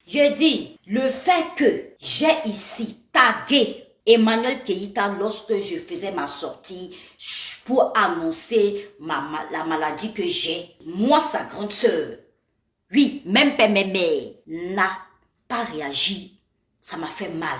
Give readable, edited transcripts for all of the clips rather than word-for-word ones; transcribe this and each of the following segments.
Je dis, le fait que j'ai ici tagué Emmanuel Keita lorsque je faisais ma sortie pour annoncer la maladie que j'ai, moi, sa grande sœur, oui, même Père Mémé n'a pas réagi. Ça m'a fait mal.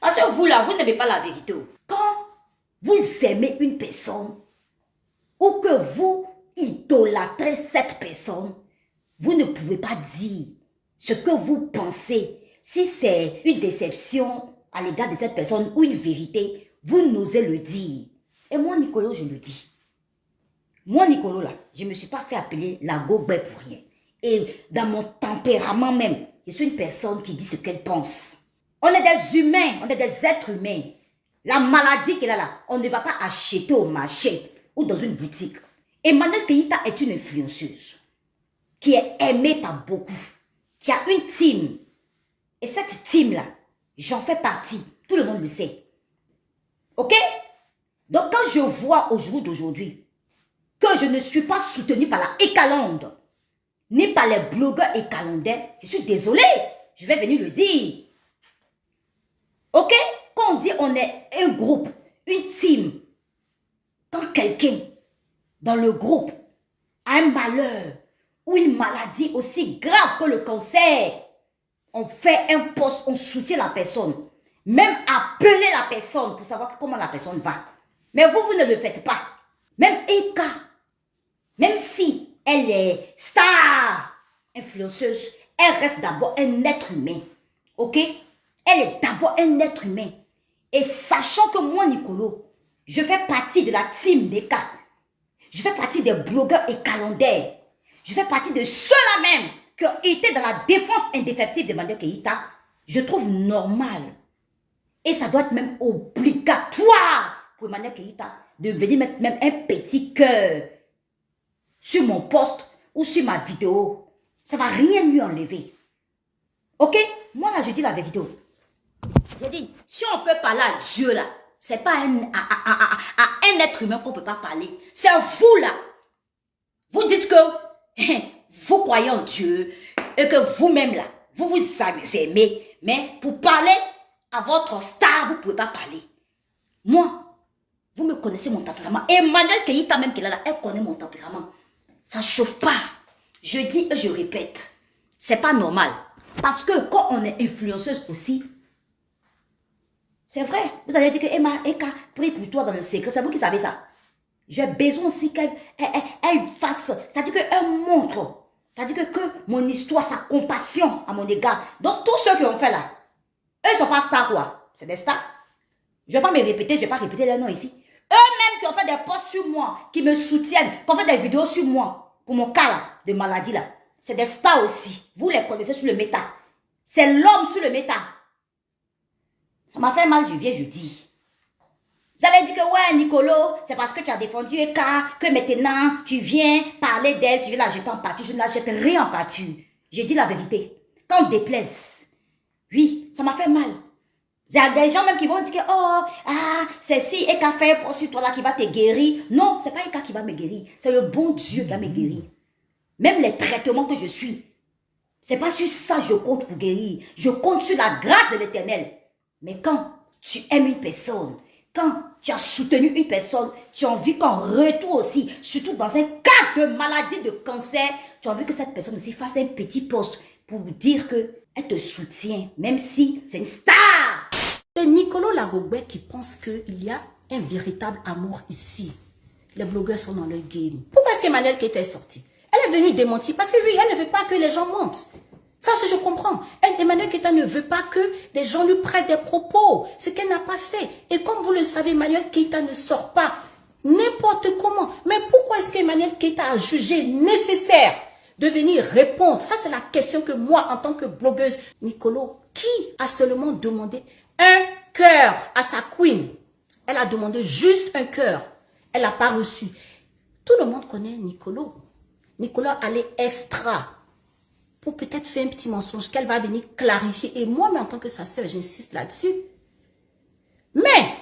Parce que vous là, vous n'aimez pas la vérité. Quand vous aimez une personne ou que vous idolâtrez cette personne, vous ne pouvez pas dire ce que vous pensez. Si c'est une déception à l'égard de cette personne ou une vérité, vous n'osez le dire. Et moi, Nicolo, je le dis. Moi, Nicolo, là, je ne me suis pas fait appeler la gobée pour rien. Et dans mon tempérament même, je suis une personne qui dit ce qu'elle pense. On est des humains, on est des êtres humains. La maladie qu'elle a là, on ne va pas acheter au marché ou dans une boutique. Emmanuel Keita est une influenceuse qui est aimée par beaucoup, qui a une team. Et cette team-là, j'en fais partie. Tout le monde le sait. Ok? Donc quand je vois au jour d'aujourd'hui que je ne suis pas soutenue par la Ekalande, ni par les blogueurs écalandais, je suis désolée. Je vais venir le dire. Ok? Quand on dit on est un groupe, une team, quand quelqu'un dans le groupe a un malheur ou une maladie aussi grave que le cancer, on fait un post, on soutient la personne. Même appeler la personne pour savoir comment la personne va. Mais vous ne le faites pas. Même Eka, même si elle est star, influenceuse, elle reste d'abord un être humain. Ok? Elle est d'abord un être humain. Et sachant que moi, Nicolo, je fais partie de la team d'Eka. Je fais partie des blogueurs écalendaires. Je fais partie de ceux-là même qui ont été dans la défense indéfectible d'Emmanuel Keita. Je trouve normal. Et ça doit être même obligatoire pour Emmanuel Keita de venir mettre même un petit cœur sur mon post ou sur ma vidéo. Ça ne va rien lui enlever. Ok? Moi là, je dis la vérité. Je dis, si on peut parler à Dieu là, c'est pas à un être humain qu'on ne peut pas parler. C'est vous là. Vous dites que vous croyez en Dieu et que vous-même là, vous vous aimez. Mais pour parler à votre star, vous ne pouvez pas parler. Moi, vous me connaissez mon tempérament. Emmanuel Keita même qui est là, elle connaît mon tempérament. Ça ne chauffe pas. Je dis et je répète, c'est pas normal. Parce que quand on est influenceuse aussi, c'est vrai, vous allez dire que Eka prie pour toi dans le secret. C'est vous qui savez ça. J'ai besoin aussi qu'elle fasse, c'est-à-dire qu'elle montre, c'est-à-dire que mon histoire, sa compassion à mon égard. Donc tous ceux qui ont fait là, eux ne sont pas stars quoi. C'est des stars. Je ne vais pas me répéter, je ne vais pas répéter leur nom ici. Eux-mêmes qui ont fait des posts sur moi, qui me soutiennent, qui ont fait des vidéos sur moi, pour mon cas là, de maladie là. C'est des stars aussi. Vous les connaissez sur le méta. C'est l'homme sur le méta. Ça m'a fait mal, je viens, je dis. Vous allez dire que ouais, Nicolo, c'est parce que tu as défendu Eka, que maintenant tu viens parler d'elle, tu veux la jeter en pâture. Je ne la jette rien en pâture. Je dis la vérité. Quand on déplaise, oui, ça m'a fait mal. Il y a des gens même qui vont dire que c'est si Eka fait un post sur toi là qui va te guérir. Non, c'est pas Eka qui va me guérir. C'est le bon Dieu qui va me guérir. Même les traitements que je suis, c'est pas sur ça que je compte pour guérir. Je compte sur la grâce de l'Éternel. Mais quand tu aimes une personne, quand tu as soutenu une personne, tu as envie qu'en retour aussi, surtout dans un cas de maladie, de cancer, tu as envie que cette personne aussi fasse un petit post pour dire qu'elle te soutient, même si c'est une star. C'est Nicolo Lagobé qui pense qu'il y a un véritable amour ici. Les blogueurs sont dans leur game. Pourquoi est-ce qu'Emmanuel Keita est sortie? Elle est venue démentir parce que oui, elle ne veut pas que les gens mentent. Ça, je comprends. Emmanuel Keita ne veut pas que des gens lui prêtent des propos. Ce qu'elle n'a pas fait. Et comme vous le savez, Emmanuel Keita ne sort pas n'importe comment. Mais pourquoi est-ce qu'Emmanuel Keita a jugé nécessaire de venir répondre? Ça, c'est la question que moi, en tant que blogueuse, Nicolo, qui a seulement demandé un cœur à sa queen? Elle a demandé juste un cœur. Elle n'a pas reçu. Tout le monde connaît Nicolo. Nicolo allait extra pour peut-être faire un petit mensonge qu'elle va venir clarifier. Et moi, mais en tant que sa soeur, j'insiste là-dessus. Mais,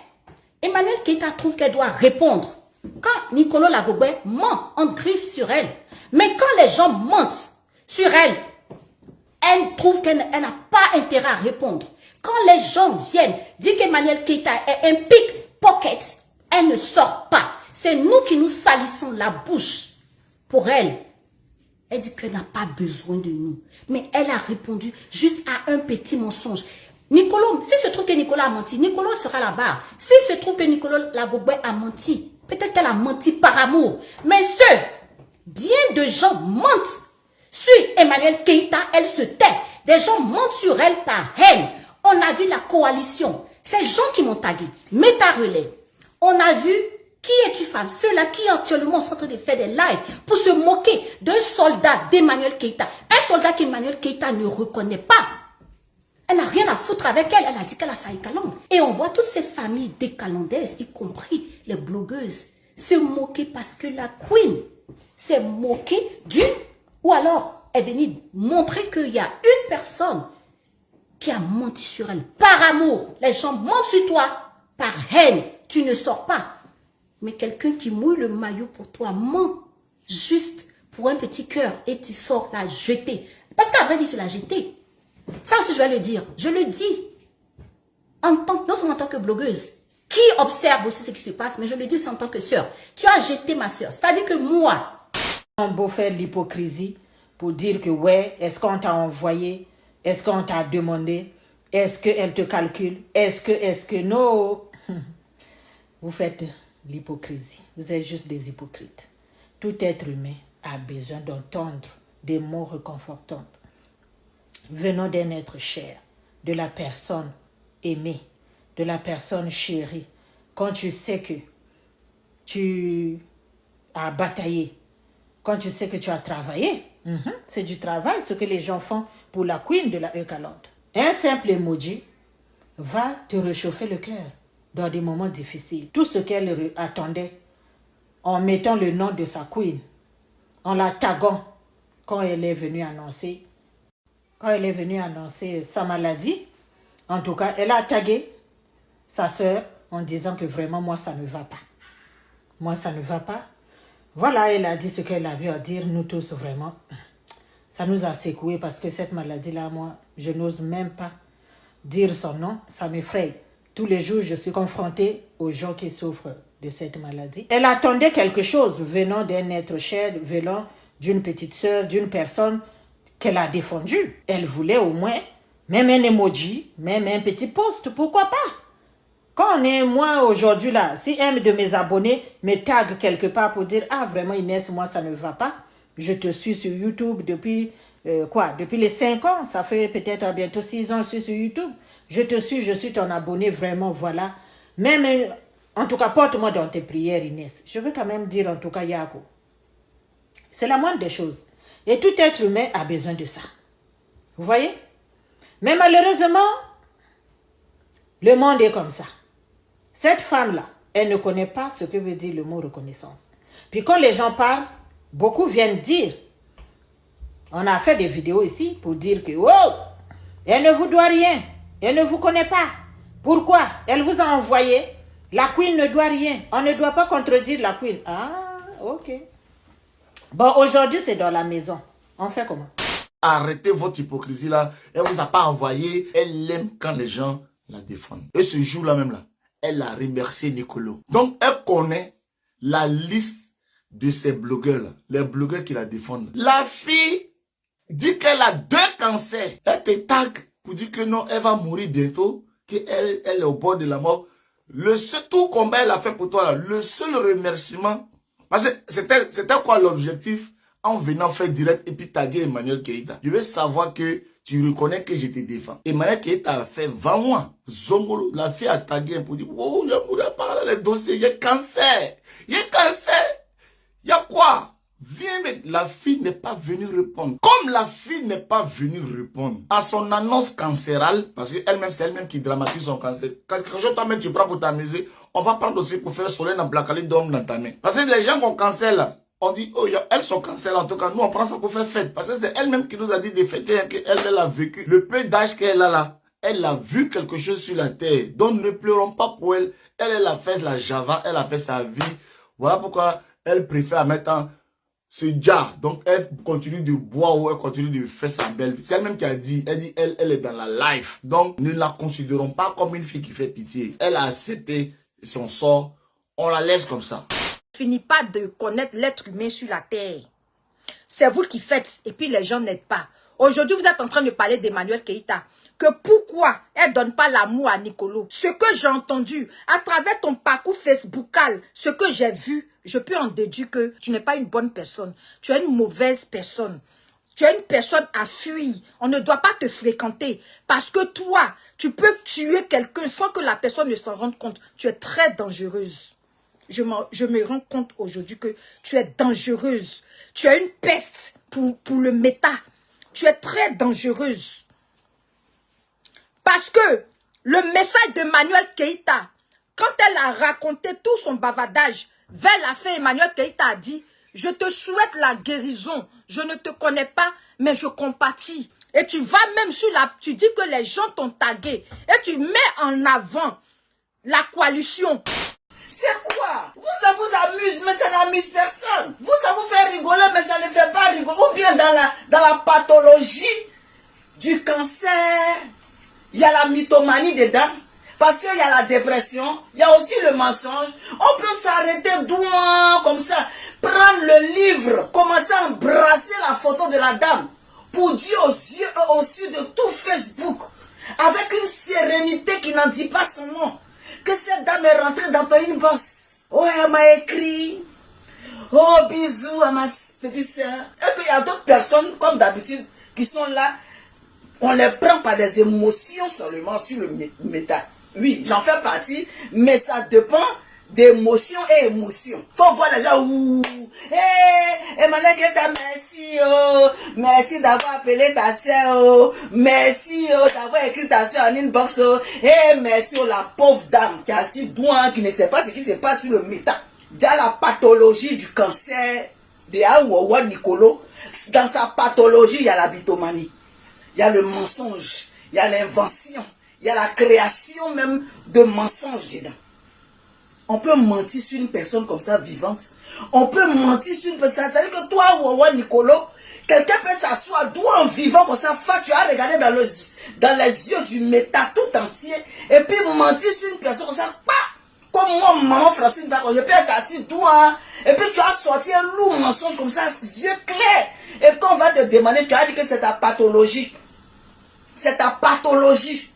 Emmanuel Keita trouve qu'elle doit répondre. Quand Nicolo Lagobé ment, on griffe sur elle. Mais quand les gens mentent sur elle, elle trouve qu'elle n'a pas intérêt à répondre. Quand les gens viennent dire qu'Emmanuel Keïta est un pickpocket, elle ne sort pas. C'est nous qui nous salissons la bouche pour elle. Elle dit qu'elle n'a pas besoin de nous. Mais elle a répondu juste à un petit mensonge. Nicolo, si se trouve que Nicolas a menti, Nicolo sera là-bas. Si se trouve que Nicolas Lagobert a menti, peut-être qu'elle a menti par amour. Mais bien de gens mentent sur Emmanuel Keïta, elle se tait. Des gens mentent sur elle par haine. On a vu la coalition. Ces gens qui m'ont tagué, Meta Relais. On a vu qui es-tu femme? Ceux-là qui actuellement sont en train de faire des lives pour se moquer d'un soldat d'Emmanuel Keïta. Un soldat qu'Emmanuel Keïta ne reconnaît pas. Elle n'a rien à foutre avec elle. Elle a dit qu'elle a sa Calandre. Et on voit toutes ces familles décalandaises, y compris les blogueuses, se moquer parce que la queen s'est moquée d'une, ou alors est venue montrer qu'il y a une personne qui a menti sur elle par amour. Les gens mentent sur toi par haine. Tu ne sors pas. Mais quelqu'un qui mouille le maillot pour toi ment juste pour un petit cœur et tu sors la jeter. Parce qu'à vrai dire, tu l'as jeté. Ça aussi, je vais le dire. Je le dis. Non seulement en tant que blogueuse, qui observe aussi ce qui se passe, mais je le dis en tant que sœur. Tu as jeté ma sœur. C'est-à-dire que moi... On beau faire l'hypocrisie pour dire que ouais, est-ce qu'on t'a envoyé? Est-ce qu'on t'a demandé? Est-ce qu'elle te calcule? Est-ce que non? Vous faites l'hypocrisie. Vous êtes juste des hypocrites. Tout être humain a besoin d'entendre des mots réconfortants venant d'un être cher, de la personne aimée, de la personne chérie. Quand tu sais que tu as bataillé, quand tu sais que tu as travaillé, c'est du travail, ce que les gens font pour la queen de la Eucalyptus. Un simple emoji va te réchauffer le cœur dans des moments difficiles. Tout ce qu'elle attendait en mettant le nom de sa queen, en la taguant quand elle est venue annoncer sa maladie. En tout cas, elle a tagué sa sœur en disant que vraiment, moi, ça ne va pas. Moi, ça ne va pas. Voilà, elle a dit ce qu'elle avait à dire. Nous tous, vraiment, ça nous a secoué parce que cette maladie-là, moi, je n'ose même pas dire son nom. Ça m'effraie. Tous les jours, je suis confrontée aux gens qui souffrent de cette maladie. Elle attendait quelque chose venant d'un être cher, venant d'une petite sœur, d'une personne qu'elle a défendue. Elle voulait au moins, même un emoji, même un petit post, pourquoi pas? Quand on est, moi, aujourd'hui, là, si un de mes abonnés me tag quelque part pour dire, ah, vraiment, Inès, moi, ça ne va pas. Je te suis sur YouTube depuis, depuis les 5 ans. Ça fait peut-être bientôt 6 ans que je suis sur YouTube. Je te suis, je suis ton abonné, vraiment, voilà. Même, en tout cas, porte-moi dans tes prières, Inès. Je veux quand même dire, en tout cas, Yako. C'est la moindre des choses. Et tout être humain a besoin de ça. Vous voyez? Mais malheureusement, le monde est comme ça. Cette femme-là, elle ne connaît pas ce que veut dire le mot reconnaissance. Puis quand les gens parlent, beaucoup viennent dire, on a fait des vidéos ici pour dire que, oh, elle ne vous doit rien, elle ne vous connaît pas. Pourquoi? Elle vous a envoyé, la queen ne doit rien, on ne doit pas contredire la queen. Ah, ok. Bon, aujourd'hui, c'est dans la maison. On fait comment? Arrêtez votre hypocrisie là. Elle vous a pas envoyé. Elle aime quand les gens la défendent. Et ce jour-là même là, elle a remercié Nicolo. Donc, elle connaît la liste de ces blogueurs là. Les blogueurs qui la défendent. La fille dit qu'elle a 2 cancers. Elle te tag pour dire que non, elle va mourir bientôt. Qu'elle est au bord de la mort. Le seul tout combat elle a fait pour toi là. Le seul remerciement. Parce que c'était quoi l'objectif? En venant faire direct et puis taguer Emmanuel Keïta. Je veux savoir que tu reconnais que je te défends. Emmanuel Keïta a fait 20 mois. Zongolo, la fille a tagué pour dire, oh, je ne pourrais pas les dossiers, j'ai cancer. J'ai cancer. Il y a quoi? Viens, mais la fille n'est pas venue répondre. Comme la fille n'est pas venue répondre à son annonce cancérale, parce que elle-même, c'est elle-même qui dramatise son cancer. Quand toi-même tu prends pour t'amuser, on va prendre aussi pour faire soleil dans Blacali d'homme dans ta main. Parce que les gens qui ont cancer là, on dit, oh, elles sont cancer en tout cas, nous on prend ça pour faire fête. Parce que c'est elle-même qui nous a dit de fêter, qu'elle a vécu. Le peu d'âge qu'elle a là, elle a vu quelque chose sur la terre. Donc ne pleurons pas pour elle. Elle a fait la Java, elle a fait sa vie. Voilà pourquoi elle préfère mettre ce Dja, donc elle continue de boire ou elle continue de faire sa belle vie. C'est elle-même qui a dit, elle est dans la life. Donc, ne la considérons pas comme une fille qui fait pitié. Elle a accepté son sort. On la laisse comme ça. Finis pas de connaître l'être humain sur la terre. C'est vous qui faites et puis les gens n'aident pas. Aujourd'hui, vous êtes en train de parler d'Emmanuel Keïta. Que pourquoi elle donne pas l'amour à Nicolo? Ce que j'ai entendu à travers ton parcours facebookal, ce que j'ai vu, je peux en déduire que tu n'es pas une bonne personne. Tu es une mauvaise personne. Tu es une personne à fuir. On ne doit pas te fréquenter. Parce que toi, tu peux tuer quelqu'un sans que la personne ne s'en rende compte. Tu es très dangereuse. Je me rends compte aujourd'hui que tu es dangereuse. Tu es une peste pour le méta. Tu es très dangereuse. Parce que le message de Emmanuel Keïta, quand elle a raconté tout son bavardage, vers la fin, Emmanuel Keïta a dit, je te souhaite la guérison. Je ne te connais pas, mais je compatis. Et tu vas même sur tu dis que les gens t'ont tagué. Et tu mets en avant la coalition. C'est quoi? Ça vous amuse, mais ça n'amuse personne. Ça vous fait rigoler, mais ça ne fait pas rigoler. Ou bien dans la pathologie du cancer, il y a la mythomanie dedans. Parce qu'il y a la dépression, il y a aussi le mensonge. On peut s'arrêter doucement comme ça, prendre le livre, commencer à embrasser la photo de la dame pour dire aux yeux et aux yeux de tout Facebook, avec une sérénité qui n'en dit pas son nom, que cette dame est rentrée dans ton inbox. Oh, elle m'a écrit. Oh, bisous à ma petite soeur. Et qu'il y a d'autres personnes, comme d'habitude, qui sont là. On les prend par des émotions seulement sur le méta. Oui, j'en fais partie, mais ça dépend d'émotion et émotion. Faut voir les gens, ouh, hey, Emmanuel Keïta, merci, oh, merci d'avoir appelé ta soeur, oh, merci, oh, d'avoir écrit ta soeur en inbox, oh, hey, merci, oh, la pauvre dame qui a assis douin, qui ne sait pas ce qui se passe sur le méta. Déjà la pathologie du cancer de Aouawa Nicolo, dans sa pathologie, il y a la mythomanie, il y a le mensonge, il y a l'invention, il y a la création même de mensonges dedans. On peut mentir sur une personne comme ça, vivante. On peut mentir sur une personne. C'est-à-dire que toi, Wawa Nicolo, quelqu'un peut s'asseoir d'où en vivant comme ça, tu as regardé dans les yeux du méta tout entier, et puis mentir sur une personne comme ça, comme moi, maman Francine, je peux être assis d'où, et puis tu as sorti un lourd mensonge comme ça, yeux clairs. Et quand on va te demander, tu as dit que c'est ta pathologie. C'est ta pathologie.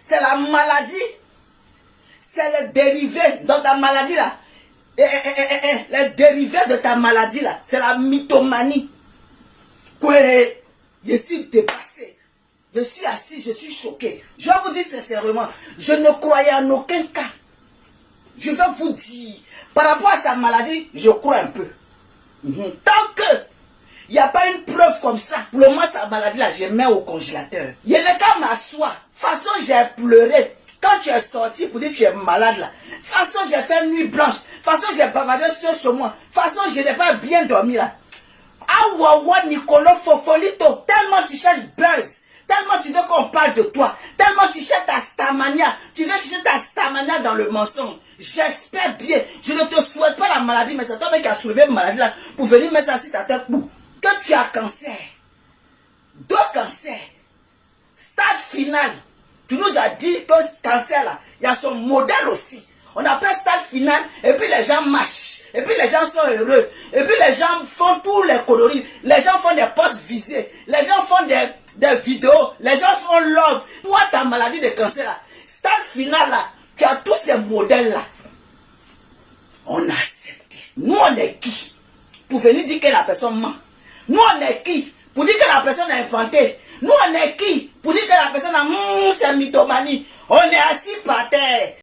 C'est la maladie. C'est le dérivé dans ta maladie là. Les dérivés de ta maladie là. C'est la mythomanie. Quoi? Je suis dépassé. Je suis assis, je suis choqué. Je vais vous dire sincèrement, je ne croyais en aucun cas. Je vais vous dire, par rapport à sa maladie, je crois un peu. Tant que il n'y a pas une preuve comme ça, pour le moment sa maladie là, je mets au congélateur. Il y a le cas m'assoit. De toute façon, j'ai pleuré. Quand tu es sorti pour dire que tu es malade là, de toute façon, j'ai fait nuit blanche. De toute façon, j'ai bavardé sur moi. De toute façon, je n'ai pas bien dormi là. Ah, Wawa, Nicolo, Fofolito, tellement tu cherches buzz, tellement tu veux qu'on parle de toi, tellement tu cherches ta stamania, tu veux chercher ta stamania dans le mensonge. J'espère bien, je ne te souhaite pas la maladie, mais c'est toi qui as soulevé une maladie là pour venir mettre ça sur ta tête. Que tu as cancer, 2 cancers, stade final. Tu nous as dit que ce cancer là, il y a son modèle aussi. On appelle stade final, et puis les gens marchent, et puis les gens sont heureux, et puis les gens font tous les coloris, les gens font des posts visés, les gens font des vidéos, les gens font love. Toi, ta maladie de cancer là, stade final là, tu as tous ces modèles là. On a accepté. Nous, on est qui pour venir dire que la personne ment? Nous, on est qui pour dire que la personne a inventé? Nous, on est qui pour dire que la personne a c'est mythomanie? On est assis par terre.